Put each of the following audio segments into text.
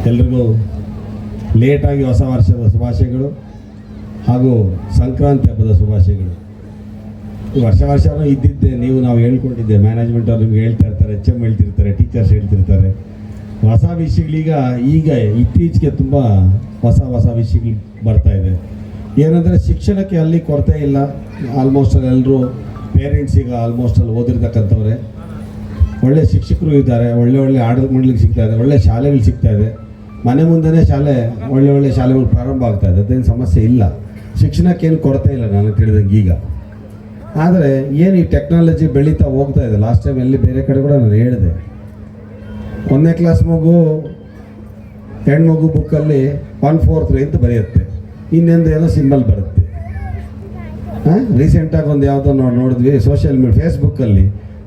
ಎಲ್ರಿಗೂ ಲೇಟಾಗಿ ಹೊಸ ವರ್ಷದ ಶುಭಾಶಯಗಳು ಹಾಗೂ ಸಂಕ್ರಾಂತಿ ಹಬ್ಬದ ಶುಭಾಶಯಗಳು. ವರ್ಷನೂ ಇದ್ದಿದ್ದೆ, ನಾವು ಹೇಳ್ಕೊಂಡಿದ್ದೆ, ಮ್ಯಾನೇಜ್ಮೆಂಟ್ ಅವ್ರು ನಿಮ್ಗೆ ಹೇಳ್ತಾ ಇರ್ತಾರೆ, HM ಹೇಳ್ತಿರ್ತಾರೆ, ಟೀಚರ್ಸ್ ಹೇಳ್ತಿರ್ತಾರೆ. ಹೊಸ ವಿಷಯಗಳೀಗ ಇತ್ತೀಚೆಗೆ ತುಂಬ ಹೊಸ ವಿಷಯಗಳು ಬರ್ತಾ ಇದೆ. ಏನಂದರೆ ಶಿಕ್ಷಣಕ್ಕೆ ಅಲ್ಲಿ ಕೊರತೆ ಇಲ್ಲ. ಆಲ್ಮೋಸ್ಟ್ ಎಲ್ಲರೂ ಪೇರೆಂಟ್ಸ್ ಈಗ ಆಲ್ಮೋಸ್ಟ್ ಅಲ್ಲಿ ಓದಿರ್ತಕ್ಕಂಥವ್ರೆ, ಒಳ್ಳೆ ಶಿಕ್ಷಕರು ಇದ್ದಾರೆ, ಒಳ್ಳೆ ಆಡಳಿತ ಮಂಡಳಿಗೆ ಸಿಗ್ತಾ ಇದೆ, ಒಳ್ಳೆ ಶಾಲೆಗಳು ಸಿಗ್ತಾ ಇದೆ. ಮನೆ ಮುಂದೆನೇ ಒಳ್ಳೆ ಶಾಲೆಗಳು ಪ್ರಾರಂಭ ಆಗ್ತಾ ಇದೆ. ಅದೇನು ಸಮಸ್ಯೆ ಇಲ್ಲ, ಶಿಕ್ಷಣಕ್ಕೇನು ಕೊರತೆ ಇಲ್ಲ ನನಗೆ ತಿಳಿದಂಗೆ ಈಗ. ಆದರೆ ಏನು ಈ ಟೆಕ್ನಾಲಜಿ ಬೆಳೀತಾ ಹೋಗ್ತಾ ಇದೆ. ಲಾಸ್ಟ್ ಟೈಮ್ ಎಲ್ಲಿ ಬೇರೆ ಕಡೆ ಕೂಡ ನಾನು ಹೇಳಿದೆ, 1ನೇ ಕ್ಲಾಸ್ ಮಗು ಹೆಣ್ಮಗು ಬುಕ್ಕಲ್ಲಿ 1/4 ಅಂತ ಬರೆಯುತ್ತೆ, ಇನ್ನೊಂದು ಏನೋ ಸಿಂಬಲ್ ಬರುತ್ತೆ. ರೀಸೆಂಟಾಗಿ ಒಂದು ಯಾವುದೋ ನೋಡಿದ್ವಿ ಸೋಷಿಯಲ್ ಮೀಡಿಯಾ, ಫೇಸ್ಬುಕ್ಕಲ್ಲಿ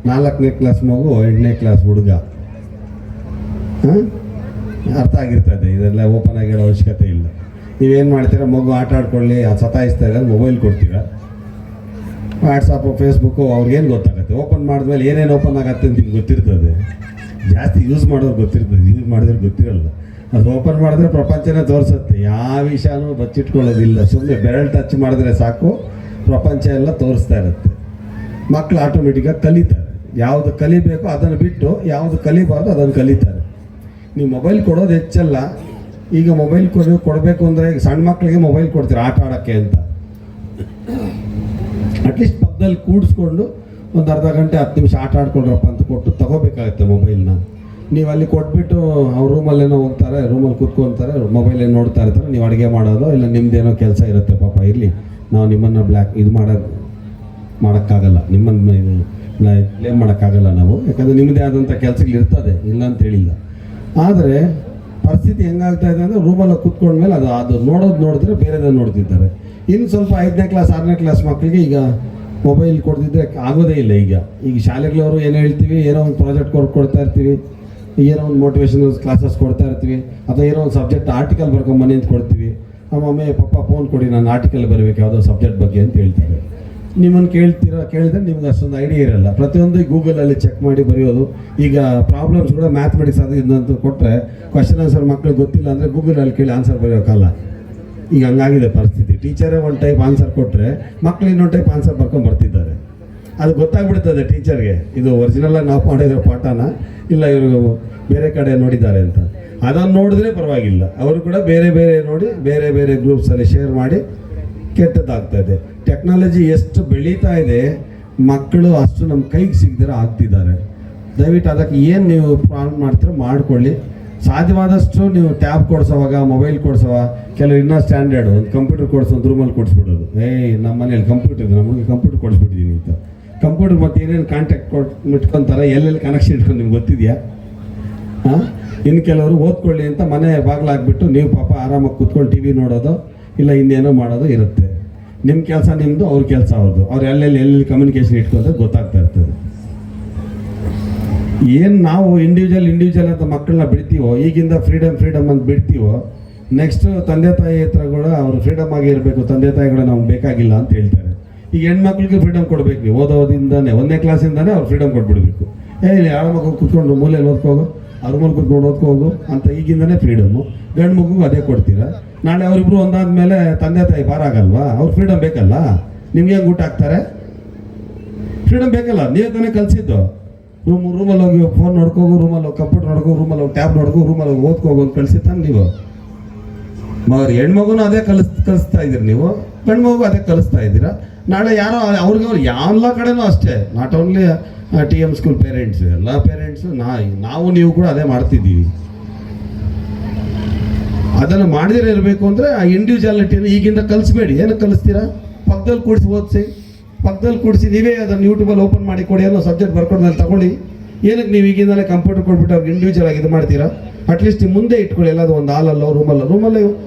4ನೇ ಕ್ಲಾಸ್ ಮಗು 8ನೇ ಕ್ಲಾಸ್ ಹುಡುಗ. ಅರ್ಥ ಆಗಿರ್ತದೆ, ಇದೆಲ್ಲ ಓಪನ್ ಆಗಿರೋ ಅವಶ್ಯಕತೆ ಇಲ್ಲ. ನೀವೇನು ಮಾಡ್ತೀರಾ, ಮಗು ಆಟ ಆಡ್ಕೊಳ್ಳಿ, ಸತಾಯಿಸ್ತಾ ಇದ್ದಾರೆ, ಮೊಬೈಲ್ ಕೊಡ್ತೀರಾ. ವಾಟ್ಸಪ್ಪು ಫೇಸ್ಬುಕ್ಕು ಅವ್ರಿಗೇನು ಗೊತ್ತಾಗುತ್ತೆ, ಓಪನ್ ಮಾಡಿದ್ಮೇಲೆ ಏನೇನು ಓಪನ್ ಆಗುತ್ತೆ ಅಂತ ನಿಮ್ಗೆ ಗೊತ್ತಿರ್ತದೆ. ಜಾಸ್ತಿ ಯೂಸ್ ಮಾಡೋರು ಗೊತ್ತಿರ್ತದೆ, ಯೂಸ್ ಮಾಡಿದ್ರೆ ಗೊತ್ತಿರಲ್ಲ. ಅದು ಓಪನ್ ಮಾಡಿದ್ರೆ ಪ್ರಪಂಚನೇ ತೋರಿಸುತ್ತೆ, ಯಾವ ವಿಷಯನೂ ಬಚ್ಚಿಟ್ಕೊಳ್ಳೋದಿಲ್ಲ. ಸುಮ್ಮನೆ ಬೆರಳು ಟಚ್ ಮಾಡಿದ್ರೆ ಸಾಕು, ಪ್ರಪಂಚ ಎಲ್ಲ ತೋರಿಸ್ತಾ ಇರುತ್ತೆ. ಮಕ್ಕಳು ಆಟೋಮೆಟಿಕ್ಕಾಗಿ ಕಲಿತಾರೆ. ಯಾವುದು ಕಲಿಬೇಕು ಅದನ್ನು ಬಿಟ್ಟು ಯಾವುದು ಕಲಿಬಾರ್ದು ಅದನ್ನು ಕಲಿತಾರೆ. ನೀವು ಮೊಬೈಲ್ ಕೊಡೋದು ಹೆಚ್ಚಲ್ಲ. ಈಗ ಮೊಬೈಲ್ ಕೊಡಬೇಕು ಅಂದರೆ ಈಗ ಸಣ್ಣ ಮಕ್ಕಳಿಗೆ ಮೊಬೈಲ್ ಕೊಡ್ತೀರಾ ಆಟ ಆಡೋಕ್ಕೆ ಅಂತ. ಅಟ್ಲೀಸ್ಟ್ ಪಕ್ಕದಲ್ಲಿ ಕೂಡಿಸ್ಕೊಂಡು ಒಂದು ಅರ್ಧ ಗಂಟೆ 10 ನಿಮಿಷ ಆಟ ಆಡ್ಕೊಳ್ರಪ್ಪ ಅಂತ ಕೊಟ್ಟು ತಗೋಬೇಕಾಗುತ್ತೆ ಮೊಬೈಲ್ನ. ನೀವು ಅಲ್ಲಿ ಕೊಟ್ಬಿಟ್ಟು ಅವ್ರ ರೂಮಲ್ಲೇನೋ ಹೋಗ್ತಾರೆ, ರೂಮಲ್ಲಿ ಕೂತ್ಕೊತಾರೆ, ಮೊಬೈಲೇನು ನೋಡ್ತಾ ಇರ್ತಾರೆ. ನೀವು ಅಡುಗೆ ಮಾಡೋದು ಇಲ್ಲ ನಿಮ್ಮದೇನೋ ಕೆಲಸ ಇರುತ್ತೆ, ಪಾಪ ಇರಲಿ, ನಾವು ನಿಮ್ಮನ್ನು ಮಾಡೋಕ್ಕಾಗಲ್ಲ, ನಿಮ್ಮನ್ನು ಬ್ಲೇಮ್ ಮಾಡೋಕ್ಕಾಗಲ್ಲ ನಾವು, ಯಾಕಂದರೆ ನಿಮ್ಮದೇ ಆದಂಥ ಕೆಲಸಗಳು ಇರ್ತದೆ, ಇಲ್ಲ ಅಂತ ಹೇಳಿಲ್ಲ. ಆದರೆ ಪರಿಸ್ಥಿತಿ ಹೆಂಗಾಗ್ತಾ ಇದೆ ಅಂದರೆ ರೂಮಲ್ಲಿ ಕೂತ್ಕೊಂಡ್ಮೇಲೆ ಅದು ನೋಡಿದ್ರೆ ಬೇರೆದೇ ನೋಡ್ತಿದ್ದಾರೆ. ಇನ್ನು ಸ್ವಲ್ಪ 5ನೇ ಕ್ಲಾಸ್ 6ನೇ ಕ್ಲಾಸ್ ಮಕ್ಕಳಿಗೆ ಈಗ ಮೊಬೈಲ್ ಕೊಡ್ತಿದ್ರೆ ಆಗೋದೇ ಇಲ್ಲ. ಈಗ ಶಾಲೆಗಳವರು ಏನು ಹೇಳ್ತೀವಿ, ಏನೋ ಒಂದು ಪ್ರಾಜೆಕ್ಟ್ ಕೊಡ್ತಾ ಇರ್ತೀವಿ, ಏನೋ ಒಂದು ಮೋಟಿವೇಶನಲ್ ಕ್ಲಾಸಸ್ ಕೊಡ್ತಾ ಇರ್ತೀವಿ, ಅಥವಾ ಏನೋ ಒಂದು ಸಬ್ಜೆಕ್ಟ್ ಆರ್ಟಿಕಲ್ ಬರ್ಕೊಂಬನ್ನಿ ಅಂತ ಕೊಡ್ತೀವಿ. ಮಮ್ಮಿ ಪಪ್ಪ ಫೋನ್ ಕೊಡಿ, ನಾನು ಆರ್ಟಿಕಲ್ ಬರಬೇಕು ಯಾವುದೋ ಸಬ್ಜೆಕ್ಟ್ ಬಗ್ಗೆ ಅಂತ ಹೇಳ್ತಾರೆ. ನಿಮ್ಮನ್ನು ಕೇಳಿದ್ರೆ ನಿಮ್ಗೆ ಅಷ್ಟೊಂದು ಐಡಿಯಾ ಇರಲ್ಲ. ಪ್ರತಿಯೊಂದು ಗೂಗಲಲ್ಲಿ ಚೆಕ್ ಮಾಡಿ ಬರೆಯೋದು. ಈಗ ಪ್ರಾಬ್ಲಮ್ಸ್ ಕೂಡ ಮ್ಯಾಥಮೆಟಿಕ್ಸ್ ಅದು ಇನ್ನಂತ ಕೊಟ್ಟರೆ ಕ್ವಶನ್ ಆನ್ಸರ್ ಮಕ್ಳಿಗೆ ಗೊತ್ತಿಲ್ಲ ಅಂದರೆ ಗೂಗಲಲ್ಲಿ ಕೇಳಿ ಆನ್ಸರ್ ಬರೆಯೋಕ್ಕಲ್ಲ. ಈಗ ಹಂಗಾಗಿದೆ ಪರಿಸ್ಥಿತಿ. ಟೀಚರೇ ಒಂದು ಟೈಪ್ ಆನ್ಸರ್ ಕೊಟ್ಟರೆ ಮಕ್ಳು ಇನ್ನೊಂದು ಟೈಪ್ ಆನ್ಸರ್ ಬರ್ತಿದ್ದಾರೆ. ಅದು ಗೊತ್ತಾಗ್ಬಿಡ್ತದೆ ಟೀಚರ್ಗೆ, ಇದು ಒರಿಜಿನಲಾಗಿ ನಾವು ಮಾಡಿರೋ ಪಾಠನ ಇಲ್ಲ ಇವರು ಬೇರೆ ಕಡೆ ನೋಡಿದ್ದಾರೆ ಅಂತ. ಅದನ್ನು ನೋಡಿದ್ರೆ ಪರವಾಗಿಲ್ಲ, ಅವರು ಕೂಡ ಬೇರೆ ನೋಡಿ ಬೇರೆ ಗ್ರೂಪ್ಸಲ್ಲಿ ಶೇರ್ ಮಾಡಿ ಕೆಟ್ಟದ್ದಾಗ್ತಾಯಿದೆ. ಟೆಕ್ನಾಲಜಿ ಎಷ್ಟು ಬೆಳೀತಾ ಇದೆ, ಮಕ್ಕಳು ಅಷ್ಟು ನಮ್ಮ ಕೈಗೆ ಸಿಗದಿರ ಆಗ್ತಿದ್ದಾರೆ. ದಯವಿಟ್ಟು ಅದಕ್ಕೆ ಏನು ನೀವು ಪ್ಲಾನ್ ಮಾಡ್ತೀರೋ ಮಾಡ್ಕೊಳ್ಳಿ. ಸಾಧ್ಯವಾದಷ್ಟು ನೀವು ಟ್ಯಾಬ್ ಕೊಡಿಸೋವಾಗ, ಮೊಬೈಲ್ ಕೊಡಿಸೋವಾಗ, ಕೆಲವು ಇನ್ನೂ ಸ್ಟ್ಯಾಂಡರ್ಡ್ ಒಂದು ಕಂಪ್ಯೂಟರ್ ಕೊಡಿಸೋ ಒಂದು ರೂಮಲ್ಲಿ ಕೊಡಿಸ್ಬಿಡೋದು. ನಮ್ಮ ಮನೇಲಿ ಕಂಪ್ಯೂಟರ್ ಇದೆ, ನಮಗೆ ಕಂಪ್ಯೂಟರ್ ಕೊಡಿಸ್ಬಿಟ್ಟಿದ್ದೀನಿ ಅಂತ. ಕಂಪ್ಯೂಟರ್ ಮತ್ತು ಏನೇನು ಕಾಂಟ್ಯಾಕ್ಟ್ ಇಟ್ಕೊತಾರೆ, ಎಲ್ಲೆಲ್ಲಿ ಕನೆಕ್ಷನ್ ಇಟ್ಕೊಂಡು ನಿಮ್ಗೆ ಗೊತ್ತಿದೆಯಾ? ಇನ್ನು ಕೆಲವರು ಓದ್ಕೊಳ್ಳಿ ಅಂತ ಮನೆ ಬಾಗಿಲಾಗ್ಬಿಟ್ಟು ನೀವು ಪಾಪ ಆರಾಮಾಗಿ ಕೂತ್ಕೊಂಡು TV ನೋಡೋದು ಇಲ್ಲ ಇನ್ನೇನೋ ಮಾಡೋದು ಇರುತ್ತೆ. ನಿಮ್ಮ ಕೆಲಸ ನಿಮ್ಮದು, ಅವ್ರ ಕೆಲಸ ಅವ್ರದ್ದು. ಅವ್ರು ಎಲ್ಲೆಲ್ಲಿ ಕಮ್ಯುನಿಕೇಷನ್ ಇಟ್ಕೋದ್ರೆ ಗೊತ್ತಾಗ್ತಾ ಇರ್ತದೆ. ಏನು ನಾವು ಇಂಡಿವಿಜುವಲ್ ಅಂತ ಮಕ್ಕಳನ್ನ ಬಿಡ್ತೀವೋ, ಈಗಿಂದ ಫ್ರೀಡಮ್ ಅಂತ ಬಿಡ್ತೀವೋ, ನೆಕ್ಸ್ಟ್ ತಂದೆ ತಾಯಿ ಹತ್ರ ಕೂಡ ಅವರು ಫ್ರೀಡಮ್ ಆಗಿ ಇರಬೇಕು, ತಂದೆ ತಾಯಿಗಳು ನಮ್ಗೆ ಬೇಕಾಗಿಲ್ಲ ಅಂತ ಹೇಳ್ತಾರೆ. ಈಗ ಹೆಣ್ಮಕ್ಳಿಗೆ ಫ್ರೀಡಮ್ ಕೊಡಬೇಕು. ನೀವು ಓದೋದಿಂದಾನೆ 1ನೇ ಕ್ಲಾಸಿಂದಾನೆ ಅವ್ರು ಫ್ರೀಡಮ್ ಕೊಟ್ಬಿಡ್ಬೇಕು. ಆರಾಮಾಗಿ ಕೂತ್ಕೊಂಡು ಮೂಲೆಯಲ್ಲಿ ಓದ್ಕೋಗು, ಅವ್ರ ಮೇಲೆ ಕೂತ್ಕೊಂಡು ಓದ್ಕೋಗು ಅಂತ ಈಗಿಂದನೇ ಫ್ರೀಡಮ್ಮು. ಗಂಡು ಮಗುಗೂ ಅದೇ ಕೊಡ್ತೀರಾ. ನಾಳೆ ಅವರಿಬ್ರು ಒಂದಾದ್ಮೇಲೆ ತಂದೆ ತಾಯಿ ಭಾರ ಆಗಲ್ವಾ? ಅವ್ರು ಫ್ರೀಡಮ್ ಬೇಕಲ್ಲ. ನಿಮ್ಗೆ ಹೆಂಗೆ ಊಟ ಹಾಕ್ತಾರೆ? ಫ್ರೀಡಮ್ ಬೇಕಲ್ಲ, ನೀವೇ ತಾನೇ ಕಲಿಸಿದ್ದು. ರೂಮಲ್ಲಿ ಹೋಗಿ ಫೋನ್ ನೋಡ್ಕೋಗು, ರೂಮಲ್ಲಿ ಹೋಗಿ ಕಂಪ್ಯೂಟರ್ ನೋಡ್ಕೋ, ರೂಮಲ್ಲಿ ಹೋಗಿ ಟ್ಯಾಬ್ ನೋಡ್ಕೋ, ರೂಮಲ್ಲಿ ಹೋಗಿ ಓದ್ಕೋಗು ಅಂತ ಕಳಿಸಿತಾನೆ ನೀವು. ಹೆಣ್ಮಗುನೂ ಅದೇ ಕಲಿಸ್ತಾ ಇದ್ದೀರಿ ನೀವು, ಗಂಡು ಮಗು ಅದೇ ಕಲಿಸ್ತಾ ಇದ್ದೀರಾ. ನಾಳೆ ಯಾರೋ ಅವ್ರಿಗೆ ಎಲ್ಲ ಕಡೆನೂ ಅಷ್ಟೇ, not only TM school parents, ಎಲ್ಲ ಪೇರೆಂಟ್ಸು ನಾವು ನೀವು ಕೂಡ ಅದೇ ಮಾಡ್ತಿದ್ದೀವಿ. ಅದನ್ನು ಮಾಡದಿರೇ ಇರಬೇಕು ಅಂದರೆ ಆ ಇಂಡಿವಿಜುವಾಲಿಟಿಯನ್ನು ಈಗಿಂದ ಕಲಿಸ್ಬೇಡಿ. ಏನಕ್ಕೆ ಕಲಿಸ್ತೀರಾ? ಪಕ್ಕದಲ್ಲಿ ಕೂಡಿಸಿ ಓದಿಸಿ, ಪಕ್ಕದಲ್ಲಿ ಕೂಡಿಸಿ ನೀವೇ ಅದನ್ನು ಯೂಟ್ಯೂಬಲ್ಲಿ ಓಪನ್ ಮಾಡಿ ಕೊಡಿ, ಅನ್ನೋ ಸಬ್ಜೆಕ್ಟ್ ಬರ್ಕೊಂಡ್ಮೇಲೆ ತಗೊಳ್ಳಿ. ಏನಕ್ಕೆ ನೀವು ಈಗಿಂದಲೇ ಕಂಪ್ಯೂಟರ್ ಕೊಟ್ಬಿಟ್ಟು ಅವ್ರಿಗೆ ಇಂಡಿವಿಜುವಲ್ ಆಗಿ ಇದು ಮಾಡ್ತೀರಾ? ಅಟ್ಲೀಸ್ಟ್ ನೀವು ಮುಂದೆ ಇಟ್ಕೊಳ್ಳಿ, ಎಲ್ಲದು ಒಂದು ಹಾಲಲ್ಲೋ ರೂಮಲ್ಲಿ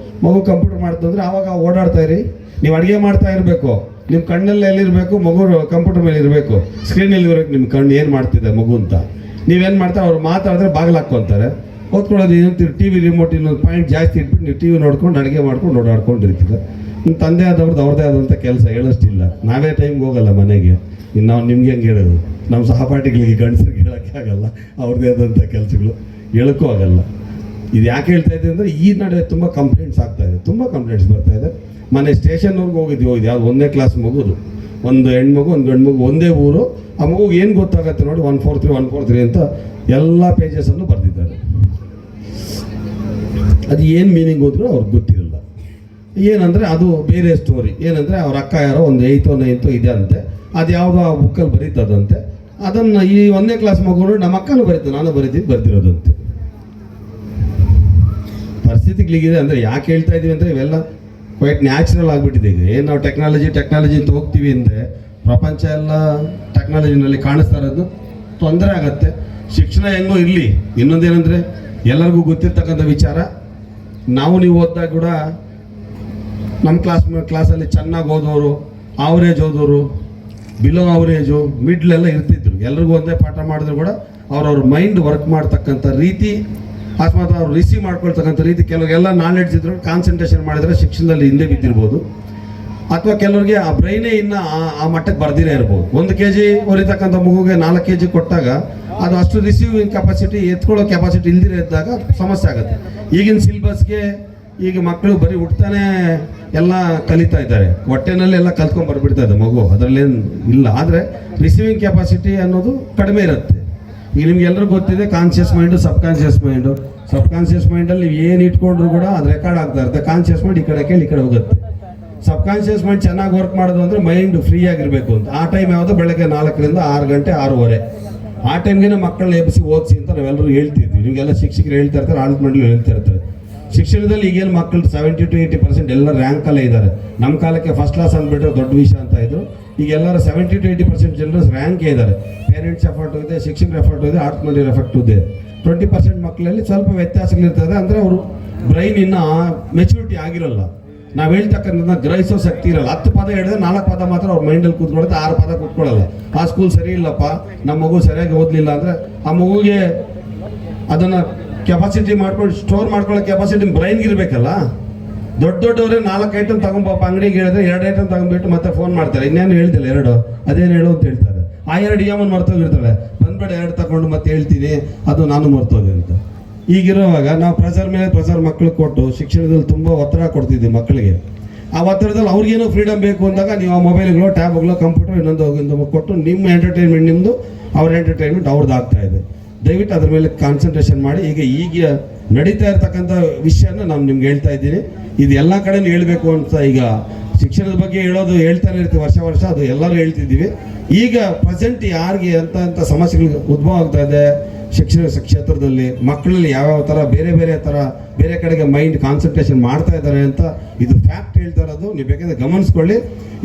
ಮಗು ಕಂಪ್ಯೂಟರ್ ಮಾಡ್ತಂದ್ರೆ ಆವಾಗ ಓಡಾಡ್ತಾ ಇರಿ. ನೀವು ಅಡುಗೆ ಮಾಡ್ತಾ ಇರಬೇಕು, ನಿಮ್ಮ ಕಣ್ಣಲ್ಲಿ ಎಲ್ಲಿರಬೇಕು, ಮಗು ಕಂಪ್ಯೂಟರ್ ಮೇಲೆ ಇರಬೇಕು, ಸ್ಕ್ರೀನಲ್ಲಿ ಇರಬೇಕು ನಿಮ್ಮ ಕಣ್ಣು ಏನು ಮಾಡ್ತಿದೆ ಮಗು ಅಂತ. ನೀವೇನು ಮಾಡ್ತಾರೆ, ಅವ್ರು ಮಾತಾಡಿದ್ರೆ ಬಾಗಿಲು ಹಾಕ್ಕೊತಾರೆ. ಓದ್ಕೊಳ್ಳೋದು ಏನಂತೀರಿ, TV ರಿಮೋಟ್ ಇನ್ನೊಂದು ಪಾಯಿಂಟ್ ಜಾಸ್ತಿ ಇಟ್ಬಿಟ್ಟು ನೀವು TV ನೋಡ್ಕೊಂಡು ಅಡುಗೆ ಮಾಡ್ಕೊಂಡು ಓಡಾಡ್ಕೊಂಡಿರ್ತೀರ. ನಿಮ್ಮ ತಂದೆ ಆದವ್ರದ್ದು ಅವ್ರದ್ದೇ ಆದಂಥ ಕೆಲಸ, ಹೇಳೋಷ್ಟಿಲ್ಲ. ನಾವೇ ಟೈಮ್ಗೆ ಹೋಗಲ್ಲ ಮನೆಗೆ. ಇನ್ನು ನಾವು ನಿಮ್ಗೆ ಹೆಂಗೆ ಹೇಳೋದು? ನಮ್ಮ ಸಹಪಾಠಿಗಳಿಗೆ ಗಂಡಸರಿಗೆ ಹೇಳೋಕ್ಕೆ ಆಗಲ್ಲ, ಅವ್ರದ್ದೇ ಆದಂಥ ಕೆಲಸಗಳು ಹೇಳೋಕ್ಕೂ ಆಗಲ್ಲ. ಇದು ಯಾಕೆ ಹೇಳ್ತಾ ಇದ್ದೆ ಅಂದರೆ ಈ ನಡುವೆ ತುಂಬ ಕಂಪ್ಲೇಂಟ್ಸ್ ಆಗ್ತಾ ಇದೆ, ತುಂಬ ಕಂಪ್ಲೇಂಟ್ಸ್ ಬರ್ತಾ ಇದೆ. ಮನೆ ಸ್ಟೇಷನ್ವರೆಗೂ ಹೋಗಿದ್ವಿ ಯಾವ್ದು 1ನೇ ಕ್ಲಾಸ್ ಮಗುದು, ಒಂದು ಹೆಣ್ಮಗು ಒಂದು ಗಂಡು ಮಗು ಒಂದೇ ಊರು. ಆ ಮಗುಗೆ ಏನು ಗೊತ್ತಾಗತ್ತೆ ನೋಡಿ, 143 ಅಂತ ಎಲ್ಲ ಪೇಜಸಲ್ಲೂ ಬರೆದಿದ್ದಾರೆ. ಅದು ಏನು ಮೀನಿಂಗ್ ಹೋದ್ರೂ ಅವ್ರಿಗೆ ಗೊತ್ತಿರಲ್ಲ. ಏನಂದರೆ ಅದು ಬೇರೆ ಸ್ಟೋರಿ. ಏನಂದರೆ ಅವ್ರ ಅಕ್ಕ ಯಾರೋ ಒಂದು 8th 9th ಇದೆ ಅಂತೆ, ಅದು ಯಾವುದೋ ಆ ಬುಕ್ಕಲ್ಲಿ ಬರೀತದಂತೆ. ಅದನ್ನು ಈ 1ನೇ ಕ್ಲಾಸ್ ಮಗು ನಮ್ಮ ಅಕ್ಕನೂ ಬರೀತು, ನಾನು ಬರ್ದಿರೋದಂತೆ. ಪರಿಸ್ಥಿತಿಗಳಿಗಿದೆ. ಅಂದರೆ ಯಾಕೆ ಹೇಳ್ತಾ ಇದ್ದೀವಿ ಅಂದರೆ ಇವೆಲ್ಲ ಕ್ವೈಟ್ ನ್ಯಾಚುರಲ್ ಆಗಿಬಿಟ್ಟಿದೆ. ಈಗ ಏನು ನಾವು ಟೆಕ್ನಾಲಜಿ ಅಂತ ಹೋಗ್ತೀವಿ ಅಂದರೆ ಪ್ರಪಂಚ ಎಲ್ಲ ಟೆಕ್ನಾಲಜಿನಲ್ಲಿ ಕಾಣಿಸ್ತಾ ಇರೋದು ತೊಂದರೆ ಆಗತ್ತೆ. ಶಿಕ್ಷಣ ಹೆಂಗೋ ಇರಲಿ. ಇನ್ನೊಂದೇನೆಂದರೆ ಎಲ್ಲರಿಗೂ ಗೊತ್ತಿರ್ತಕ್ಕಂಥ ವಿಚಾರ, ನಾವು ನೀವು ಓದಿದಾಗ ಕೂಡ ನಮ್ಮ ಕ್ಲಾಸಲ್ಲಿ ಚೆನ್ನಾಗಿ ಓದೋರು, ಆವ್ರೇಜ್ ಓದೋರು, ಬಿಲೋ ಆವ್ರೇಜು, ಮಿಡ್ಲೆಲ್ಲ ಇರ್ತಿದ್ರು. ಎಲ್ರಿಗೂ ಒಂದೇ ಪಾಠ ಮಾಡಿದ್ರು ಕೂಡ ಅವ್ರವ್ರ ಮೈಂಡ್ ವರ್ಕ್ ಮಾಡ್ತಕ್ಕಂಥ ರೀತಿ, ಅಕಸ್ಮಾತ್ ಅವ್ರು ರಿಸೀವ್ ಮಾಡ್ಕೊಳ್ತಕ್ಕಂಥ ರೀತಿ, ಕೆಲವರಿಗೆಲ್ಲ ನಾಲೆಡ್ಜ್ ಇದ್ರು ಕಾನ್ಸಂಟ್ರೇಷನ್ ಮಾಡಿದ್ರೆ ಶಿಕ್ಷಣದಲ್ಲಿ ಹಿಂದೆ ಬಿದ್ದಿರ್ಬೋದು. ಅಥವಾ ಕೆಲವರಿಗೆ ಆ ಬ್ರೈನೇ ಇನ್ನು ಆ ಮಟ್ಟಕ್ಕೆ ಬರ್ದಿರೇ ಇರ್ಬೋದು. 1 kg ಹೊರಿತಕ್ಕಂಥ ಮಗುಗೆ 4 kg ಕೊಟ್ಟಾಗ ಅದು ಅಷ್ಟು ರಿಸೀವಿಂಗ್ ಕೆಪಾಸಿಟಿ, ಎತ್ಕೊಳ್ಳೋ ಕೆಪಾಸಿಟಿ ಇಲ್ದಿರ ಇದ್ದಾಗ ಸಮಸ್ಯೆ ಆಗುತ್ತೆ. ಈಗಿನ ಸಿಲೆಬಸ್ಗೆ ಈಗ ಮಕ್ಕಳು ಬರೀ ಹುಟ್ತಾನೆ ಎಲ್ಲ ಕಲಿತಾ ಇದ್ದಾರೆ, ಹೊಟ್ಟೆನಲ್ಲಿ ಎಲ್ಲ ಕಲ್ತ್ಕೊಂಡು ಬರ್ಬಿಡ್ತಾ ಇದೆ ಮಗು, ಅದರಲ್ಲೇನು ಇಲ್ಲ. ಆದರೆ ರಿಸೀವಿಂಗ್ ಕೆಪಾಸಿಟಿ ಅನ್ನೋದು ಕಡಿಮೆ ಇರುತ್ತೆ. ಈಗ ನಿಮ್ಗೆ ಎಲ್ಲರಿಗೂ ಗೊತ್ತಿದೆ ಕಾನ್ಷಿಯಸ್ ಮೈಂಡು, ಸಬ್ ಕಾನ್ಷಿಯಸ್ ಮೈಂಡಲ್ಲಿ ನೀವು ಏನು ಇಟ್ಕೊಂಡ್ರು ಕೂಡ ಅದು ರೆಕಾರ್ಡ್ ಆಗ್ತಾ ಇರುತ್ತೆ. ಕಾನ್ಷಿಯಸ್ ಮೈಂಡ್ ಈ ಕಡೆ ಕೇಳಿ ಈ ಕಡೆ ಹೋಗುತ್ತೆ. ಸಬ್ ಕಾನ್ಷಿಯಸ್ ಮೈಂಡ್ ಚೆನ್ನಾಗಿ ವರ್ಕ್ ಮಾಡೋದು ಅಂದರೆ ಮೈಂಡ್ ಫ್ರೀ ಆಗಿರಬೇಕು ಅಂತ. ಆ ಟೈಮ್ ಯಾವುದು? ಬೆಳಗ್ಗೆ 4ರಿಂದ 6 ಗಂಟೆ 6:30. ಆ ಟೈಮ್ಗೆ ಮಕ್ಕಳನ್ನ ಎಬ್ಬಿಸಿ ಓದಿಸಿ ಅಂತ ನಾವೆಲ್ಲರೂ ಹೇಳ್ತಿರ್ತೀವಿ. ನಿಮಗೆಲ್ಲ ಶಿಕ್ಷಕರು ಹೇಳ್ತಾ ಇರ್ತಾರೆ, ಆಡಳಿತ ಮಂಡಳಿ ಹೇಳ್ತಾ ಇರ್ತಾರೆ. ಶಿಕ್ಷಣದಲ್ಲಿ ಈಗೇನು ಮಕ್ಕಳು 70 to 80% ಎಲ್ಲ ರ್ಯಾಂಕಲ್ಲೇ ಇದ್ದಾರೆ. ನಮ್ಮ ಕಾಲಕ್ಕೆ ಫಸ್ಟ್ ಕ್ಲಾಸ್ ಅಂದ್ಬಿಟ್ರೆ ದೊಡ್ಡ ವಿಷಯ ಅಂತ ಇದ್ರು. ಈಗ ಎಲ್ಲರೂ 70 to 80% ಜನರು ರ್ಯಾಂಕೇ ಇದ್ದಾರೆ. ಪೇರೆಂಟ್ಸ್ ಎಫರ್ಟ್ ಇದೆ, ಶಿಕ್ಷಕರ ಎಫರ್ಟ್ ಇದೆ, ಆಡಳಿತ ಮಂಡಳಿ ಎಫರ್ಟ್ ಇದೆ. 20% ಮಕ್ಕಳಲ್ಲಿ ಸ್ವಲ್ಪ ವ್ಯತ್ಯಾಸಗಳಿರ್ತದೆ. ಅಂದರೆ ಅವರು ಬ್ರೈನ್ ಇನ್ನೂ ಮೆಚುರಿಟಿ ಆಗಿರೋಲ್ಲ. ನಾವು ಹೇಳ್ತಕ್ಕಂಥ ಗ್ರಹಿಸೋ ಶಕ್ತಿ ಇರಲ್ಲ. 10 ಪದ ಹೇಳಿದ್ರೆ 4 ಪದ ಮಾತ್ರ ಅವ್ರ ಮೈಂಡಲ್ಲಿ ಕೂತ್ಕೊಳ್ಳುತ್ತೆ, 6 ಪದ ಕೂತ್ಕೊಳ್ಳಲ್ಲ. ಆ ಸ್ಕೂಲ್ ಸರಿ ಇಲ್ಲಪ್ಪ, ನಮ್ಮ ಮಗು ಸರಿಯಾಗಿ ಓದಲಿಲ್ಲ ಅಂದರೆ ಆ ಮಗುಗೆ ಅದನ್ನು ಕೆಪಾಸಿಟಿ ಮಾಡ್ಕೊಂಡು ಸ್ಟೋರ್ ಮಾಡ್ಕೊಳ್ಳೋ ಕೆಪಾಸಿಟಿ ಬ್ರೈನ್ಗೆ ಇರಬೇಕಲ್ಲ. ದೊಡ್ಡವರೇ 4 ಐಟಮ್ ತಗೊಂಬಪ್ಪ ಅಂಗಡಿಗೆ ಹೇಳಿದ್ರೆ 2 ಐಟಮ್ ತಗೊಂಡ್ಬಿಟ್ಟು ಮತ್ತೆ ಫೋನ್ ಮಾಡ್ತಾರೆ, ಇನ್ನೇನು ಹೇಳ್ತಿಲ್ಲ 2 ಅದೇನು ಹೇಳು ಅಂತ ಹೇಳ್ತಾರೆ. ಆ 2 EM ಮರ್ತೋಗಿರ್ತಾಳೆ, ಬಂದ್ಬೇಡ 2 ತಗೊಂಡು ಮತ್ತೆ ಹೇಳ್ತೀನಿ, ಅದು ನಾನು ಮರ್ತೋದೆ ಅಂತ. ಈಗಿರುವಾಗ ನಾವು ಪ್ರೆಷರ್ ಮೇಲೆ ಪ್ರೆಷರ್ ಮಕ್ಕಳಿಗೆ ಕೊಟ್ಟು ಶಿಕ್ಷಣದಲ್ಲಿ ತುಂಬ ಒತ್ತಡ ಕೊಡ್ತಿದ್ವಿ ಮಕ್ಕಳಿಗೆ. ಆ ಒತ್ತಡದಲ್ಲಿ ಅವ್ರಿಗೇನೋ ಫ್ರೀಡಮ್ ಬೇಕು ಅಂದಾಗ ನೀವು ಆ ಮೊಬೈಲ್ಗಳು, ಟ್ಯಾಬ್ಗಳು, ಕಂಪ್ಯೂಟರ್ ಇನ್ನೊಂದು ಕೊಟ್ಟು ನಿಮ್ಮ ಎಂಟರ್ಟೈನ್ಮೆಂಟ್ ನಿಮ್ಮದು, ಅವ್ರ ಎಂಟರ್ಟೈನ್ಮೆಂಟ್ ಅವ್ರದ್ದು ಆಗ್ತಾ ಇದೆ. ದಯವಿಟ್ಟು ಅದ್ರ ಮೇಲೆ ಕಾನ್ಸಂಟ್ರೇಷನ್ ಮಾಡಿ. ಈಗ ನಡೀತಾ ಇರ್ತಕ್ಕಂಥ ವಿಷಯನ ನಾನು ನಿಮ್ಗೆ ಹೇಳ್ತಾ ಇದ್ದೀನಿ. ಇದು ಎಲ್ಲ ಕಡೆನೂ ಹೇಳಬೇಕು ಅಂತ. ಈಗ ಶಿಕ್ಷಣದ ಬಗ್ಗೆ ಹೇಳ್ತಾನೆ ಇರ್ತೀವಿ ವರ್ಷ, ಅದು ಎಲ್ಲರೂ ಹೇಳ್ತಿದ್ದೀವಿ. ಈಗ ಪ್ರೆಸೆಂಟ್ ಯಾರಿಗೆ ಅಂತ ಸಮಸ್ಯೆಗಳು ಉದ್ಭವ ಆಗ್ತಾ ಇದೆ ಶಿಕ್ಷಣ ಕ್ಷೇತ್ರದಲ್ಲಿ, ಮಕ್ಕಳಲ್ಲಿ ಯಾವ್ಯಾವ ಥರ ಬೇರೆ ಕಡೆಗೆ ಮೈಂಡ್ ಕಾನ್ಸಂಟ್ರೇಷನ್ ಮಾಡ್ತಾ ಇದ್ದಾರೆ ಅಂತ ಇದು ಫ್ಯಾಕ್ಟ್ ಹೇಳ್ತಾ ಇರೋದು. ನೀವು ಬೇಕಾದ್ರೆ ಗಮನಿಸ್ಕೊಳ್ಳಿ.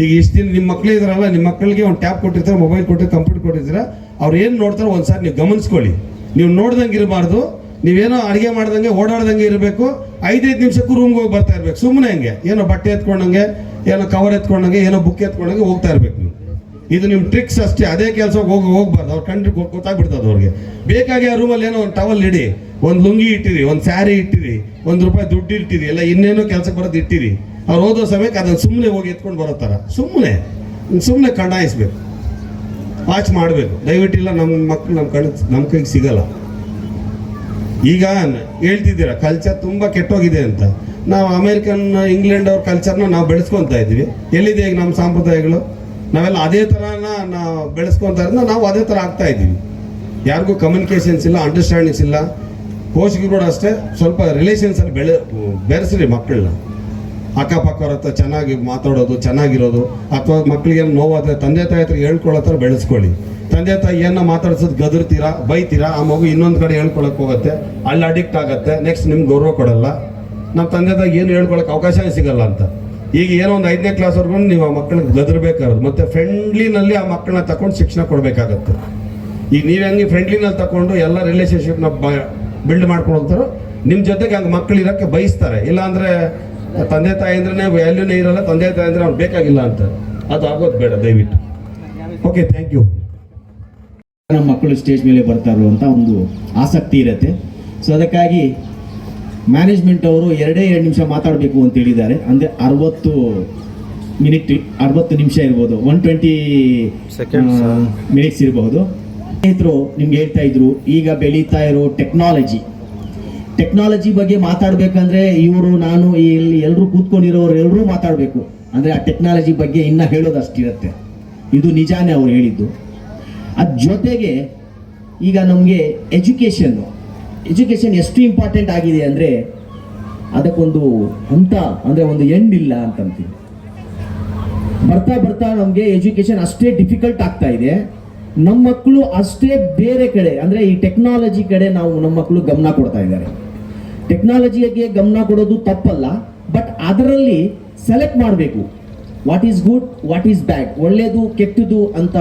ಈಗ ಇಷ್ಟು ದಿನ ನಿಮ್ಮ ಮಕ್ಕಳು ಇದ್ರಲ್ಲ, ನಿಮ್ಮ ಮಕ್ಕಳಿಗೆ ಒಂದು ಟ್ಯಾಬ್ ಕೊಟ್ಟಿರ್ತಾರೆ, ಮೊಬೈಲ್ ಕೊಟ್ಟಿರ್ತಾರೆ, ಕಂಪ್ಯೂಟರ್ ಕೊಟ್ಟಿರ್ತೀರ, ಅವ್ರು ಏನು ನೋಡ್ತಾರೋ ಒಂದ್ಸಾರಿ ನೀವು ಗಮನಿಸ್ಕೊಳ್ಳಿ. ನೀವು ನೋಡ್ದಂಗೆ ಇರಬಾರ್ದು, ನೀವೇನೋ ಅಡುಗೆ ಮಾಡ್ದಂಗೆ ಓಡಾಡ್ದಂಗೆ ಇರಬೇಕು. 5 ನಿಮಿಷಕ್ಕೂ ರೂಮ್ಗೆ ಹೋಗಿ ಬರ್ತಾ ಇರಬೇಕು. ಸುಮ್ಮನೆ ಹಂಗೆ ಏನೋ ಬಟ್ಟೆ ಎತ್ಕೊಂಡಂಗೆ, ಏನೋ ಕವರ್ ಎತ್ಕೊಂಡಂಗೆ, ಏನೋ ಬುಕ್ ಎತ್ಕೊಂಡಂಗೆ ಹೋಗ್ತಾ ಇರಬೇಕು ನೀವು. ಇದು ನಿಮ್ಮ ಟ್ರಿಕ್ಸ್ ಅಷ್ಟೇ. ಅದೇ ಕೆಲಸ ಹೋಗ್ಬಾರ್ದು. ಅವ್ರು ಕಂಡ್ರೆ ಗೊತ್ತಾಗ್ಬಿಡ್ತದೆ ಅವ್ರಿಗೆ. ಬೇಕಾಗಿ ಆ ರೂಮಲ್ಲಿ ಏನೋ ಒಂದು ಟವಲ್ ಇಡಿ, ಒಂದು ಲುಂಗಿ ಇಟ್ಟಿರಿ, ಒಂದು ಸ್ಯಾರಿ ಇಟ್ಟಿರಿ, ₹1 ದುಡ್ಡು ಇಟ್ಟಿರಿ, ಎಲ್ಲ ಇನ್ನೇನೋ ಕೆಲಸಕ್ಕೆ ಬರೋದು ಇಟ್ಟಿರಿ. ಅವ್ರು ಓದೋ ಸಮಯಕ್ಕೆ ಅದನ್ನು ಸುಮ್ಮನೆ ಹೋಗಿ ಎತ್ಕೊಂಡು ಬರೋ ಥರ ಸುಮ್ಮನೆ ಕಂಡಾಯಿಸ್ಬೇಕು, ವಾಚ್ ಮಾಡಬೇಕು. ದಯವಿಟ್ಟಿಲ್ಲ ನಮ್ಮ ಮಕ್ಕಳು ನಮ್ಮ ಕೈಗೆ ಸಿಗಲ್ಲ. ಈಗ ಹೇಳ್ತಿದ್ದೀರಾ ಕಲ್ಚರ್ ತುಂಬ ಕೆಟ್ಟೋಗಿದೆ ಅಂತ. ನಾವು ಅಮೇರಿಕನ್, ಇಂಗ್ಲೆಂಡ್ ಅವ್ರ ಕಲ್ಚರ್ನ ನಾವು ಬೆಳೆಸ್ಕೊತಾ ಇದ್ದೀವಿ. ಎಲ್ಲಿದೆ ಈಗ ನಮ್ಮ ಸಂಪ್ರದಾಯಗಳು? ನಾವೆಲ್ಲ ಅದೇ ಥರನ ನಾವು ಬೆಳೆಸ್ಕೊತಾ ಇರೋದನ್ನ ನಾವು ಅದೇ ಥರ ಆಗ್ತಾ ಇದ್ದೀವಿ. ಯಾರಿಗೂ ಕಮ್ಯುನಿಕೇಷನ್ಸ್ ಇಲ್ಲ, ಅಂಡರ್ಸ್ಟ್ಯಾಂಡಿಂಗ್ಸ್ ಇಲ್ಲ. ಪೋಷಕರು ಕೂಡ ಅಷ್ಟೇ ಸ್ವಲ್ಪ ರಿಲೇಷನ್ಸಲ್ಲಿ ಬೆರೆಸ್ರಿ ಮಕ್ಕಳನ್ನ. ಅಕ್ಕಪಕ್ಕವ್ರ ಹತ್ರ ಚೆನ್ನಾಗಿ ಮಾತಾಡೋದು, ಚೆನ್ನಾಗಿರೋದು. ಅಥವಾ ಮಕ್ಕಳಿಗೆ ನೋವಾದರೆ ತಂದೆ ತಾಯಿ ಹತ್ರ ಹೇಳ್ಕೊಳ್ಳೋ ಥರ ಬೆಳೆಸ್ಕೊಳ್ಳಿ. ತಂದೆ ತಾಯಿ ಏನೋ ಮಾತಾಡ್ಸೋದು ಗದರ್ತೀರಾ, ಬೈತೀರಾ, ಆ ಮಗು ಇನ್ನೊಂದು ಕಡೆ ಹೇಳ್ಕೊಳಕ್ಕೆ ಹೋಗುತ್ತೆ, ಅಲ್ಲಿ ಅಡಿಕ್ಟ್ ಆಗುತ್ತೆ. ನೆಕ್ಸ್ಟ್ ನಿಮ್ಗೆ ಗೌರವ ಕೊಡಲ್ಲ. ನಮ್ಮ ತಂದೆ ತಾಯಿ ಏನು ಹೇಳ್ಕೊಳಕ್ಕೆ ಅವಕಾಶನೇ ಸಿಗಲ್ಲ ಅಂತ. ಈಗ ಏನೋ ಒಂದು 5ನೇ ಕ್ಲಾಸ್ವರೆಗೂ ನೀವು ಆ ಮಕ್ಕಳಿಗೆ ಗದರ್ಬೇಕಾಗುತ್ತೆ. ಮತ್ತು ಫ್ರೆಂಡ್ಲಿನಲ್ಲಿ ಆ ಮಕ್ಕಳನ್ನ ತಗೊಂಡು ಶಿಕ್ಷಣ ಕೊಡಬೇಕಾಗತ್ತೆ. ಈಗ ನೀವು ಹೆಂಗೆ ಫ್ರೆಂಡ್ಲಿನಲ್ಲಿ ತಗೊಂಡು ಎಲ್ಲ ರಿಲೇಷನ್ಶಿಪ್ನ ಬಿಲ್ಡ್ ಮಾಡ್ಕೊಂಡು ಹೋಗ್ತಾರೋ, ನಿಮ್ಮ ಜೊತೆಗೆ ಹಂಗೆ ಮಕ್ಕಳು ಇರೋಕ್ಕೆ ಬಯಸ್ತಾರೆ. ಇಲ್ಲಾಂದರೆ ತಂದೆ ತಾಯಿ ಅಂದ್ರೆ ವ್ಯಾಲ್ಯೂನೇ ಇರಲ್ಲ, ತಂದೆ ತಾಯಿ ಅಂದರೆ ಅವ್ನು ಬೇಕಾಗಿಲ್ಲ ಅಂತ. ಅದು ಆಗೋದು ಬೇಡ ದಯವಿಟ್ಟು. Okay, thank you. ನಮ್ಮ ಮಕ್ಕಳು ಸ್ಟೇಜ್ ಮೇಲೆ ಬರ್ತಾ ಇರುವಂಥ ಒಂದು ಆಸಕ್ತಿ ಇರುತ್ತೆ. ಸೊ ಅದಕ್ಕಾಗಿ ಮ್ಯಾನೇಜ್ಮೆಂಟ್ ಅವರು 2 ನಿಮಿಷ ಮಾತಾಡಬೇಕು ಅಂತ ಹೇಳಿದ್ದಾರೆ. ಅಂದರೆ 60 ನಿಮಿಷ ಇರ್ಬೋದು, 120 ಮಿನಿಟ್ಸ್ ಇರಬಹುದು. ಸ್ನೇಹಿತರು ನಿಮ್ಗೆ ಹೇಳ್ತಾ ಇದ್ರು, ಈಗ ಬೆಳೀತಾ ಇರೋ ಟೆಕ್ನಾಲಜಿ ಬಗ್ಗೆ ಮಾತಾಡ್ಬೇಕಂದ್ರೆ ಇವರು ನಾನು ಇಲ್ಲಿ ಎಲ್ಲರೂ ಕೂತ್ಕೊಂಡಿರೋರು ಎಲ್ಲರೂ ಮಾತಾಡಬೇಕು ಅಂದ್ರೆ ಆ ಟೆಕ್ನಾಲಜಿ ಬಗ್ಗೆ ಇನ್ನ ಹೇಳೋದು ಅಷ್ಟಿರುತ್ತೆ. ಇದು ನಿಜಾನೇ ಅವ್ರು ಹೇಳಿದ್ದು. ಅದ್ ಜೊತೆಗೆ ಈಗ ನಮಗೆ ಎಜುಕೇಶನ್ ಎಷ್ಟು ಇಂಪಾರ್ಟೆಂಟ್ ಆಗಿದೆ ಅಂದ್ರೆ ಅದಕ್ಕೊಂದು ಹಂತ ಅಂದ್ರೆ ಒಂದು ಎಂಡ್ ಇಲ್ಲ ಅಂತಂತೀವಿ. ಬರ್ತಾ ಬರ್ತಾ ನಮಗೆ ಎಜುಕೇಶನ್ ಅಷ್ಟೇ ಡಿಫಿಕಲ್ಟ್ ಆಗ್ತಾ ಇದೆ. ನಮ್ಮ ಮಕ್ಕಳು ಅಷ್ಟೇ ಬೇರೆ ಕಡೆ ಅಂದ್ರೆ ಈ ಟೆಕ್ನಾಲಜಿ ಕಡೆ ನಮ್ಮ ಮಕ್ಕಳು ಗಮನ ಕೊಡ್ತಾ ಇದ್ದಾರೆ. ಟೆಕ್ನಾಲಜಿಗೆ ಗಮನ ಕೊಡೋದು ತಪ್ಪಲ್ಲ, ಬಟ್ ಅದರಲ್ಲಿ ಸೆಲೆಕ್ಟ್ ಮಾಡಬೇಕು. What is good, what is bad, ಒಳ್ಳೇದು ಕೆಟ್ಟದು ಅಂತ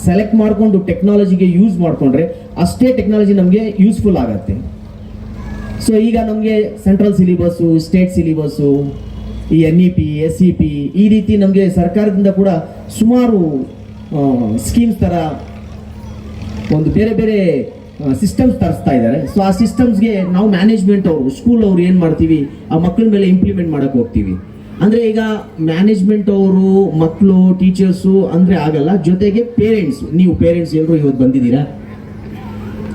ಸೆಲೆಕ್ಟ್ ಮಾಡಿಕೊಂಡು ಟೆಕ್ನಾಲಜಿಗೆ ಯೂಸ್ ಮಾಡಿಕೊಂಡ್ರೆ ಅಷ್ಟೇ ಟೆಕ್ನಾಲಜಿ ನಮಗೆ ಯೂಸ್ಫುಲ್ ಆಗತ್ತೆ. ಸೊ ಈಗ ನಮಗೆ ಸೆಂಟ್ರಲ್ ಸಿಲಿಬಸ್ಸು, ಸ್ಟೇಟ್ ಸಿಲಿಬಸ್ಸು, ಈ NEP, SEP ಈ ರೀತಿ ನಮಗೆ ಸರ್ಕಾರದಿಂದ ಕೂಡ ಸುಮಾರು ಸ್ಕೀಮ್ಸ್ ಥರ ಒಂದು ಬೇರೆ ಬೇರೆ ಸಿಸ್ಟಮ್ಸ್ ತರಿಸ್ತಾ ಇದ್ದಾರೆ. ಸೊ ಆ ಸಿಸ್ಟಮ್ಸ್ಗೆ ನಾವು ಮ್ಯಾನೇಜ್ಮೆಂಟ್ ಅವರು, ಸ್ಕೂಲ್ ಅವರು ಏನು ಮಾಡ್ತೀವಿ, ಆ ಮಕ್ಕಳ ಮೇಲೆ ಇಂಪ್ಲಿಮೆಂಟ್ ಮಾಡೋಕ್ಕೆ ಹೋಗ್ತೀವಿ. ಅಂದರೆ ಈಗ ಮ್ಯಾನೇಜ್ಮೆಂಟ್ ಅವರು, ಮಕ್ಕಳು, ಟೀಚರ್ಸು ಅಂದರೆ ಆಗಲ್ಲ. ಜೊತೆಗೆ ಪೇರೆಂಟ್ಸ್, ನೀವು ಪೇರೆಂಟ್ಸ್ ಎಲ್ಲರೂ ಇವತ್ತು ಬಂದಿದ್ದೀರಾ,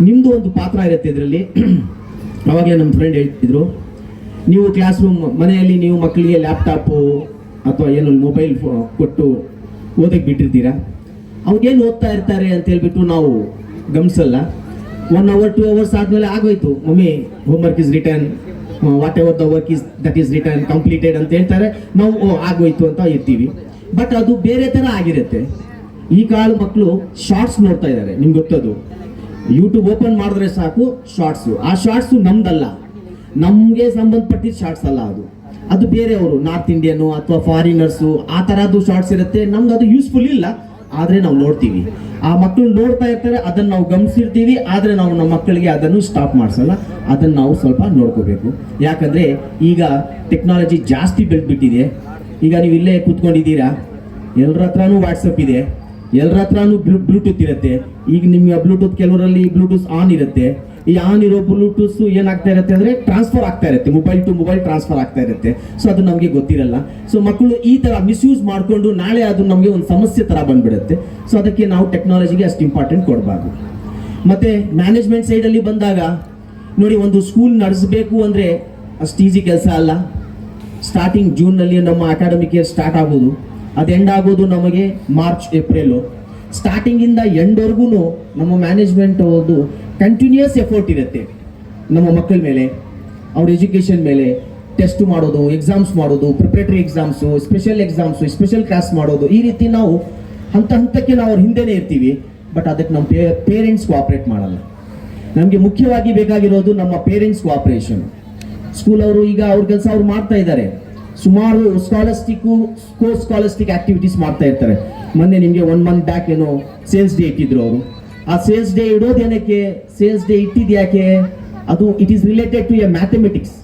ನಿಮ್ಮದು ಒಂದು ಪಾತ್ರ ಇರುತ್ತೆ ಇದರಲ್ಲಿ. ಅವಾಗಲೇ ನಮ್ಮ ಫ್ರೆಂಡ್ ಹೇಳ್ತಿದ್ರು, ನೀವು ಕ್ಲಾಸ್ ರೂಮ್ ಮನೆಯಲ್ಲಿ ನೀವು ಮಕ್ಕಳಿಗೆ ಲ್ಯಾಪ್ಟಾಪು ಅಥವಾ ಏನು ಮೊಬೈಲ್ ಕೊಟ್ಟು ಓದಕ್ಕೆ ಬಿಟ್ಟಿರ್ತೀರಾ. ಅವ್ರಿಗೇನು ಓದ್ತಾ ಇರ್ತಾರೆ ಅಂತ ಹೇಳ್ಬಿಟ್ಟು ನಾವು ಗಮನಿಸಲ್ಲ. 1 hour 2 hours ಆದಮೇಲೆ ಆಗೋಯ್ತು, mummy homework is written, what ever the work is that is return, completed ಅಂತ ಹೇಳ್ತಾರೆ. ನಾವು ಆಗೋಯ್ತು ಅಂತ ಇರ್ತೀವಿ. ಬಟ್ ಅದು ಬೇರೆ ಥರ ಆಗಿರುತ್ತೆ. ಈ ಕಾಲ ಮಕ್ಕಳು ಶಾರ್ಟ್ಸ್ ನೋಡ್ತಾ ಇದ್ದಾರೆ, ನಿಮ್ಗೆ ಗೊತ್ತದು. ಯೂಟ್ಯೂಬ್ ಓಪನ್ ಮಾಡಿದ್ರೆ ಸಾಕು ಶಾರ್ಟ್ಸು. ಆ ಶಾರ್ಟ್ಸು ನಮ್ದಲ್ಲ, ನಮಗೆ ಸಂಬಂಧಪಟ್ಟಿದ್ದ ಶಾರ್ಟ್ಸ್ ಅಲ್ಲ ಅದು ಬೇರೆಯವರು, ನಾರ್ತ್ ಇಂಡಿಯನು ಅಥವಾ ಫಾರಿನರ್ಸು ಆ ಥರದ್ದು ಶಾರ್ಟ್ಸ್ ಇರುತ್ತೆ. ನಮ್ಗೆ ಅದು ಯೂಸ್ಫುಲ್ ಇಲ್ಲ, ಆದರೆ ನಾವು ನೋಡ್ತೀವಿ. ಆ ಮಕ್ಕಳು ನೋಡ್ತಾ ಇರ್ತಾರೆ, ಅದನ್ನು ನಾವು ಗಮನಿಸಿರ್ತೀವಿ, ಆದರೆ ನಾವು ನಮ್ಮ ಮಕ್ಕಳಿಗೆ ಅದನ್ನು ಸ್ಟಾಪ್ ಮಾಡಿಸಲ್ಲ. ಅದನ್ನು ನಾವು ಸ್ವಲ್ಪ ನೋಡ್ಕೋಬೇಕು. ಯಾಕಂದರೆ ಈಗ ಟೆಕ್ನಾಲಜಿ ಜಾಸ್ತಿ ಬೆಳೆದ್ಬಿಟ್ಟಿದೆ. ಈಗ ನೀವು ಇಲ್ಲೇ ಕೂತ್ಕೊಂಡಿದ್ದೀರಾ, ಎಲ್ಲರ ಹತ್ರನೂ ವಾಟ್ಸಪ್ ಇದೆ, ಎಲ್ಲರ ಹತ್ರನೂ ಬ್ಲೂಟೂತ್ ಇರುತ್ತೆ. ಈಗ ನಿಮ್ಗೆ ಬ್ಲೂಟೂತ್ ಕೆಲವರಲ್ಲಿ ಬ್ಲೂಟೂತ್ ಆನ್ ಇರುತ್ತೆ. ಈ ಆನ್ ಇರೋ ಬ್ಲೂಟೂತ್ ಏನಾಗ್ತಾ ಇರುತ್ತೆ ಅಂದರೆ ಟ್ರಾನ್ಸ್ಫರ್ ಆಗ್ತಾ ಇರುತ್ತೆ, ಮೊಬೈಲ್ ಟು ಮೊಬೈಲ್ ಟ್ರಾನ್ಸ್ಫರ್ ಆಗ್ತಾ ಇರುತ್ತೆ. ಸೊ ಅದು ನಮಗೆ ಗೊತ್ತಿರಲ್ಲ. ಸೊ ಮಕ್ಕಳು ಈ ಥರ ಮಿಸ್ಯೂಸ್ ಮಾಡಿಕೊಂಡು ನಾಳೆ ಅದು ನಮಗೆ ಒಂದು ಸಮಸ್ಯೆ ಥರ ಬಂದ್ಬಿಡುತ್ತೆ. ಸೊ ಅದಕ್ಕೆ ನಾವು ಟೆಕ್ನಾಲಜಿಗೆ ಅಷ್ಟು ಇಂಪಾರ್ಟೆಂಟ್ ಕೊಡಬಾರ್ದು. ಮತ್ತು ಮ್ಯಾನೇಜ್ಮೆಂಟ್ ಸೈಡಲ್ಲಿ ಬಂದಾಗ ನೋಡಿ, ಒಂದು ಸ್ಕೂಲ್ ನಡೆಸಬೇಕು ಅಂದರೆ ಅಷ್ಟು ಈಸಿ ಕೆಲಸ ಅಲ್ಲ. ಸ್ಟಾರ್ಟಿಂಗ್ ಜೂನ್ನಲ್ಲಿ ನಮ್ಮ ಅಕಾಡೆಮಿಕ್ ಇಯರ್ ಸ್ಟಾರ್ಟ್ ಆಗೋದು, ಅದು ಎಂಡ್ ಆಗೋದು ನಮಗೆ ಮಾರ್ಚ್ ಏಪ್ರಿಲು. ಸ್ಟಾರ್ಟಿಂಗಿಂದ ಎಂಡ್ವರೆಗೂ ನಮ್ಮ ಮ್ಯಾನೇಜ್ಮೆಂಟ್ ಒಂದು ಕಂಟಿನ್ಯೂಯಸ್ ಎಫರ್ಟ್ ಇರುತ್ತೆ ನಮ್ಮ ಮಕ್ಕಳ ಮೇಲೆ, ಅವ್ರ ಎಜುಕೇಷನ್ ಮೇಲೆ. ಟೆಸ್ಟ್ ಮಾಡೋದು, ಎಕ್ಸಾಮ್ಸ್ ಮಾಡೋದು, preparatory exams, special exams, special class ಮಾಡೋದು, ಈ ರೀತಿ ನಾವು ಹಂತಕ್ಕೆ ನಾವು ಅವ್ರ ಹಿಂದೆನೇ ಇರ್ತೀವಿ. ಬಟ್ ಅದಕ್ಕೆ ನಮ್ಮ ಪೇರೆಂಟ್ಸ್ ಕೋಆಪ್ರೇಟ್ ಮಾಡಲ್ಲ. ನಮಗೆ ಮುಖ್ಯವಾಗಿ ಬೇಕಾಗಿರೋದು ನಮ್ಮ ಪೇರೆಂಟ್ಸ್ ಕೋಆಪ್ರೇಷನ್. ಸ್ಕೂಲ್ ಅವರು ಈಗ ಅವ್ರ ಕೆಲಸ ಅವ್ರು ಮಾಡ್ತಾ ಇದ್ದಾರೆ. ಸುಮಾರು ಸ್ಕಾಲಸ್ಟಿಕ್ ಆಕ್ಟಿವಿಟೀಸ್ ಮಾಡ್ತಾ ಇರ್ತಾರೆ. ಮೊನ್ನೆ ನಿಮಗೆ 1 month ಬ್ಯಾಕ್ ಏನೋ ಸೇಲ್ಸ್ ಡೇ ಇಟ್ಟಿದ್ರು ಅವರು. ಆ ಸೇಲ್ಸ್ ಡೇ ಇಡೋದು ಏನಕ್ಕೆ, ಸೇಲ್ಸ್ ಡೇ ಇಟ್ಟಿದ್ದು ಯಾಕೆ, ಅದು it is related to a mathematics.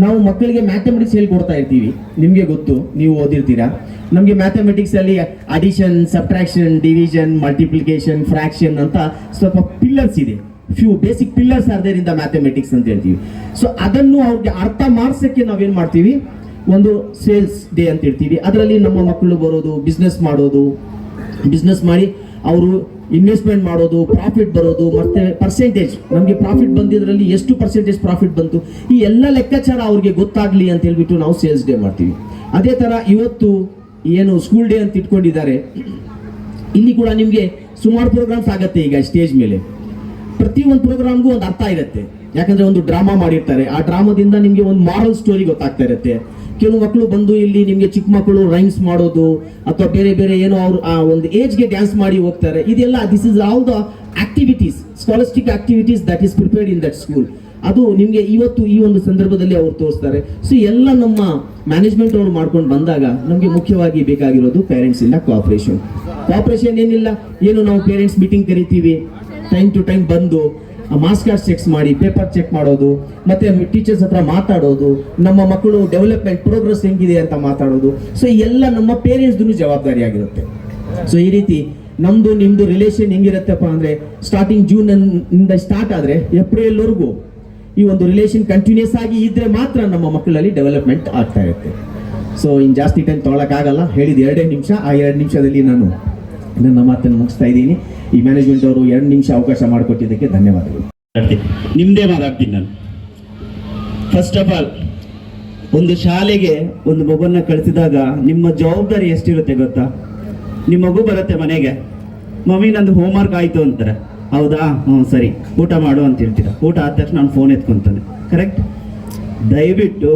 ನಾವು ಮಕ್ಕಳಿಗೆ ಮ್ಯಾಥಮೆಟಿಕ್ಸ್ ಹೇಳ್ಕೊಡ್ತಾ ಇರ್ತೀವಿ, ನಿಮಗೆ ಗೊತ್ತು, ನೀವು ಓದಿರ್ತೀರಾ. ನಮಗೆ ಮ್ಯಾಥಮೆಟಿಕ್ಸ್ ಅಲ್ಲಿ addition, subtraction, division, multiplication, fraction ಅಂತ ಸ್ವಲ್ಪ ಪಿಲ್ಲರ್ಸ್ ಇದೆ. Few basic pillars are there in the mathematics ಅಂತ ಹೇಳ್ತೀವಿ. ಸೊ ಅದನ್ನು ಅವ್ರಿಗೆ ಅರ್ಥ ಮಾಡ್ಸೋಕ್ಕೆ ನಾವೇನು ಮಾಡ್ತೀವಿ, ಒಂದು ಸೇಲ್ಸ್ ಡೇ ಅಂತ ಇರ್ತೀವಿ. ಅದರಲ್ಲಿ ನಮ್ಮ ಮಕ್ಕಳು ಬರೋದು, ಬಿಸ್ನೆಸ್ ಮಾಡೋದು, ಬಿಸ್ನೆಸ್ ಮಾಡಿ ಅವರು ಇನ್ವೆಸ್ಟ್ಮೆಂಟ್ ಮಾಡೋದು, ಪ್ರಾಫಿಟ್ ಬರೋದು, ಮತ್ತೆ ಪರ್ಸೆಂಟೇಜ್, ನಮಗೆ ಪ್ರಾಫಿಟ್ ಬಂದಿದ್ರಲ್ಲಿ ಎಷ್ಟು ಪರ್ಸೆಂಟೇಜ್ ಪ್ರಾಫಿಟ್ ಬಂತು, ಈ ಎಲ್ಲ ಲೆಕ್ಕಾಚಾರ ಅವ್ರಿಗೆ ಗೊತ್ತಾಗ್ಲಿ ಅಂತ ಹೇಳ್ಬಿಟ್ಟು ನಾವು ಸೇಲ್ಸ್ ಡೇ ಮಾಡ್ತೀವಿ. ಅದೇ ಥರ ಇವತ್ತು ಏನು ಸ್ಕೂಲ್ ಡೇ ಅಂತ ಇಟ್ಕೊಂಡಿದ್ದಾರೆ, ಇಲ್ಲಿ ಕೂಡ ನಿಮಗೆ ಸುಮಾರು ಪ್ರೋಗ್ರಾಮ್ಸ್ ಆಗುತ್ತೆ. ಈಗ ಸ್ಟೇಜ್ ಮೇಲೆ ಪ್ರತಿಯೊಂದು ಪ್ರೋಗ್ರಾಮ್ಗೂ ಒಂದು ಅರ್ಥ ಇರುತ್ತೆ. ಯಾಕಂದ್ರೆ ಒಂದು ಡ್ರಾಮಾ ಮಾಡಿರ್ತಾರೆ, ಆ ಡ್ರಾಮಾದಿಂದ ನಿಮಗೆ ಒಂದು ಮಾರಲ್ ಸ್ಟೋರಿ ಗೊತ್ತಾಗ್ತಾ ಇರುತ್ತೆ. ಕೆಲವು ಮಕ್ಕಳು ಬಂದು ಇಲ್ಲಿ ನಿಮಗೆ ಚಿಕ್ಕ ಮಕ್ಕಳು ರೈಮ್ಸ್ ಮಾಡೋದು ಅಥವಾ ಬೇರೆ ಬೇರೆ ಏನೋ ಅವರು ಆ ಒಂದು ಏಜ್ಗೆ ಡ್ಯಾನ್ಸ್ ಮಾಡಿ ಹೋಗ್ತಾರೆ. ಇದೆಲ್ಲ this is all the activities, scholastic activities that is prepared in that school. ಅದು ನಿಮಗೆ ಇವತ್ತು ಈ ಒಂದು ಸಂದರ್ಭದಲ್ಲಿ ಅವರು ತೋರಿಸ್ತಾರೆ. ಸೊ ಎಲ್ಲ ನಮ್ಮ ಮ್ಯಾನೇಜ್ಮೆಂಟ್ ಅವರು ಮಾಡ್ಕೊಂಡು ಬಂದಾಗ ನಮಗೆ ಮುಖ್ಯವಾಗಿ ಬೇಕಾಗಿರೋದು ಪೇರೆಂಟ್ಸ್ ಇಂದ ಕೋಆಪರೇಷನ್. ಕೋಆಪರೇಷನ್ ಏನಿಲ್ಲ, ಏನು ನಾವು ಪೇರೆಂಟ್ಸ್ ಮೀಟಿಂಗ್ ಕರಿತೀವಿ, ಟೈಮ್ ಟು ಟೈಮ್ ಬಂದು ಮಾರ್ಕ್ಸ್ ಕಾರ್ಡ್ ಚೆಕ್ ಮಾಡಿ, ಪೇಪರ್ ಚೆಕ್ ಮಾಡೋದು, ಮತ್ತೆ ಟೀಚರ್ಸ್ ಹತ್ರ ಮಾತಾಡೋದು, ನಮ್ಮ ಮಕ್ಕಳು ಡೆವಲಪ್ಮೆಂಟ್ ಪ್ರೋಗ್ರೆಸ್ ಹೆಂಗಿದೆ ಅಂತ ಮಾತಾಡೋದು. ಸೊ ಎಲ್ಲ ನಮ್ಮ ಪೇರೆಂಟ್ಸ್ದು ಜವಾಬ್ದಾರಿ ಆಗಿರುತ್ತೆ. ಸೊ ಈ ರೀತಿ ನಮ್ದು ನಿಮ್ದು ರಿಲೇಷನ್ ಹೆಂಗಿರುತ್ತಪ್ಪ ಅಂದ್ರೆ, ಸ್ಟಾರ್ಟಿಂಗ್ ಜೂನ್ ಇಂದ ಸ್ಟಾರ್ಟ್ ಆದ್ರೆ ಏಪ್ರಿಲ್ವರೆಗೂ ಈ ಒಂದು ರಿಲೇಷನ್ ಕಂಟಿನ್ಯೂಸ್ ಆಗಿ ಇದ್ರೆ ಮಾತ್ರ ನಮ್ಮ ಮಕ್ಕಳಲ್ಲಿ ಡೆವಲಪ್ಮೆಂಟ್ ಆಗ್ತಾ ಇರುತ್ತೆ. ಸೊ ಇನ್ನು ಜಾಸ್ತಿ ಟೈಮ್ ತೊಗೊಳಕ್ಕಾಗಲ್ಲ, ಹೇಳಿದ 2 ನಿಮಿಷ. ಆ 2 ನಿಮಿಷದಲ್ಲಿ ನಾನು ನನ್ನ ಮಾತನ್ನು ಮುಗಿಸ್ತಾ ಇದ್ದೀನಿ. ಈ ಮ್ಯಾನೇಜ್ಮೆಂಟ್ ಅವರು 2 ನಿಮಿಷ ಅವಕಾಶ ಮಾಡಿಕೊಟ್ಟಿದ್ದಕ್ಕೆ ಧನ್ಯವಾದಗಳು. ನಿಮ್ಮದೇ ಮಾತಾಡ್ತೀನಿ ನಾನು. ಫಸ್ಟ್ ಆಫ್ ಆಲ್ ಒಂದು ಶಾಲೆಗೆ ಒಂದು ಮಗುವನ್ನ ಕಳಿಸಿದಾಗ ನಿಮ್ಮ ಜವಾಬ್ದಾರಿ ಎಷ್ಟಿರುತ್ತೆ ಗೊತ್ತಾ? ನಿಮ್ಮ ಮಗು ಬರುತ್ತೆ ಮನೆಗೆ, ಮಮ್ಮಿ ನಂದು ಹೋಮ್ವರ್ಕ್ ಆಯಿತು ಅಂತಾರೆ. ಹೌದಾ, ಹ್ಞೂ ಸರಿ, ಊಟ ಮಾಡು ಅಂತ ಹೇಳ್ತೀರಾ. ಊಟ ಆದ ತಕ್ಷಣ ನಾನು ಫೋನ್ ಎತ್ಕೊತಾನೆ. ಕರೆಕ್ಟ್? ದಯವಿಟ್ಟು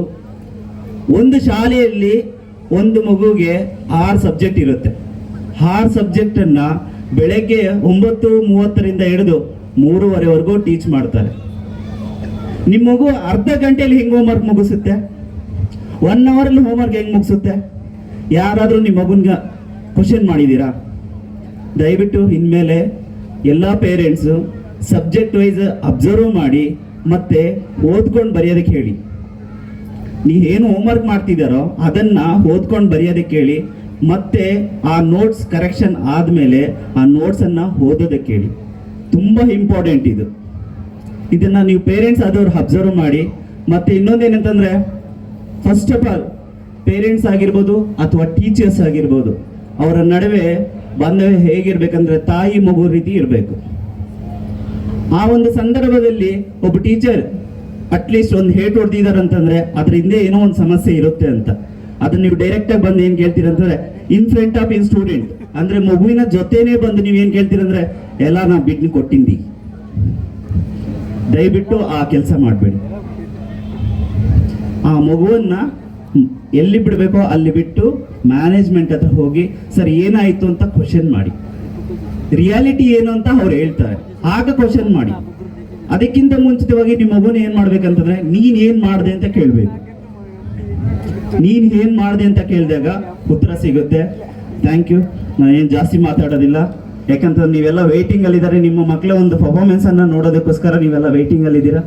ಒಂದು ಶಾಲೆಯಲ್ಲಿ ಒಂದು ಮಗುಗೆ 6 ಸಬ್ಜೆಕ್ಟ್ ಇರುತ್ತೆ. 6 ಸಬ್ಜೆಕ್ಟನ್ನು ಬೆಳಗ್ಗೆ 9:30 ಹಿಡಿದು 3:30ವರೆಗೂ ಟೀಚ್ ಮಾಡ್ತಾರೆ. ನಿಮ್ಮ ಮಗು ಅರ್ಧ ಗಂಟೆಯಲ್ಲಿ ಹೆಂಗೆ ಹೋಮ್ವರ್ಕ್ ಮುಗಿಸುತ್ತೆ? 1 ಅವರಲ್ಲಿ ಹೋಮ್ವರ್ಕ್ ಹೆಂಗೆ ಮುಗಿಸುತ್ತೆ? ಯಾರಾದರೂ ನಿಮ್ಮ ಮಗುನ್ಗೆ ಕ್ವಶನ್ ಮಾಡಿದ್ದೀರಾ? ದಯವಿಟ್ಟು ಇನ್ಮೇಲೆ ಎಲ್ಲ ಪೇರೆಂಟ್ಸು ಸಬ್ಜೆಕ್ಟ್ ವೈಸ್ ಅಬ್ಸರ್ವ್ ಮಾಡಿ ಮತ್ತೆ ಓದ್ಕೊಂಡು ಬರೆಯೋದಕ್ಕೆ ಹೇಳಿ. ನೀವೇನು ಹೋಮ್ವರ್ಕ್ ಮಾಡ್ತಿದ್ದಾರೋ ಅದನ್ನು ಓದ್ಕೊಂಡು ಬರೆಯೋದಕ್ಕೆ ಹೇಳಿ. ಮತ್ತೆ ಆ ನೋಟ್ಸ್ ಕರೆಕ್ಷನ್ ಆದಮೇಲೆ ಆ ನೋಟ್ಸನ್ನು ಓದೋದಕ್ಕೆ ಹೇಳಿ. ತುಂಬ ಇಂಪಾರ್ಟೆಂಟ್ ಇದು. ಇದನ್ನು ನೀವು ಪೇರೆಂಟ್ಸ್ ಆದವ್ರು ಅಬ್ಸರ್ವ್ ಮಾಡಿ. ಮತ್ತು ಇನ್ನೊಂದೇನಂತಂದರೆ, ಫಸ್ಟ್ ಆಫ್ ಆಲ್ ಪೇರೆಂಟ್ಸ್ ಆಗಿರ್ಬೋದು ಅಥವಾ ಟೀಚರ್ಸ್ ಆಗಿರ್ಬೋದು, ಅವರ ನಡುವೆ ಬಾಂಧವ್ಯ ಹೇಗಿರ್ಬೇಕಂದ್ರೆ ತಾಯಿ ಮಗು ರೀತಿ ಇರಬೇಕು. ಆ ಒಂದು ಸಂದರ್ಭದಲ್ಲಿ ಒಬ್ಬ ಟೀಚರ್ ಅಟ್ಲೀಸ್ಟ್ ಒಂದು ಹೇಟ್ ಹೊಡೆದಿದ್ದಾರೆ ಅಂತಂದ್ರೆ ಅದ್ರ ಹಿಂದೆ ಏನೋ ಒಂದು ಸಮಸ್ಯೆ ಇರುತ್ತೆ ಅಂತ. ಅದನ್ನ ನೀವು ಡೈರೆಕ್ಟ್ ಆಗಿ ಬಂದು ಏನ್ ಕೇಳ್ತೀರ ಅಂತಂದ್ರೆ, in front of in student ಅಂದ್ರೆ ಮಗುವಿನ ಜೊತೆನೆ ಬಂದು ನೀವು ಏನ್ ಕೇಳ್ತೀರಂದ್ರೆ, ಎಲ್ಲ ನಾ ಬಿಟ್ಟು ಕೊಟ್ಟಿಂದಿ. ದಯವಿಟ್ಟು ಆ ಕೆಲಸ ಮಾಡಬೇಡಿ. ಆ ಮಗುವನ್ನ ಎಲ್ಲಿ ಬಿಡಬೇಕೋ ಅಲ್ಲಿ ಬಿಟ್ಟು ಮ್ಯಾನೇಜ್ಮೆಂಟ್ ಹತ್ರ ಹೋಗಿ, ಸರ್ ಏನಾಯ್ತು ಅಂತ ಕ್ವಶನ್ ಮಾಡಿ. ರಿಯಾಲಿಟಿ ಏನು ಅಂತ ಅವ್ರು ಹೇಳ್ತಾರೆ, ಆಗ ಕ್ವಶನ್ ಮಾಡಿ. ಅದಕ್ಕಿಂತ ಮುಂಚಿತವಾಗಿ ನಿಮ್ಮ ಮಗುನ ಏನ್ ಮಾಡ್ಬೇಕಂತಂದ್ರೆ, ನೀನ್ ಏನ್ ಮಾಡಿದೆ ಅಂತ ಕೇಳ್ಬೇಕು. ನೀನ್ ಏನ್ ಮಾಡಿದೆ ಅಂತ ಕೇಳಿದಾಗ ಉತ್ತರ ಸಿಗುತ್ತೆ. Thank you. ನಾನು ಏನು ಜಾಸ್ತಿ ಮಾತಾಡೋದಿಲ್ಲ, ಯಾಕಂತಂದ್ರೆ ನೀವೆಲ್ಲ ವೇಟಿಂಗ್ ಅಲ್ಲಿ ಇದ್ದಾರೆ. ನಿಮ್ಮ ಮಕ್ಕಳ ಒಂದು ಪರ್ಫಾರ್ಮೆನ್ಸ್ ಅನ್ನ ನೋಡೋದಕ್ಕೋಸ್ಕರ ನೀವೆಲ್ಲ ವೇಟಿಂಗ್ ಅಲ್ಲಿ ಇದ್ದೀರಾ.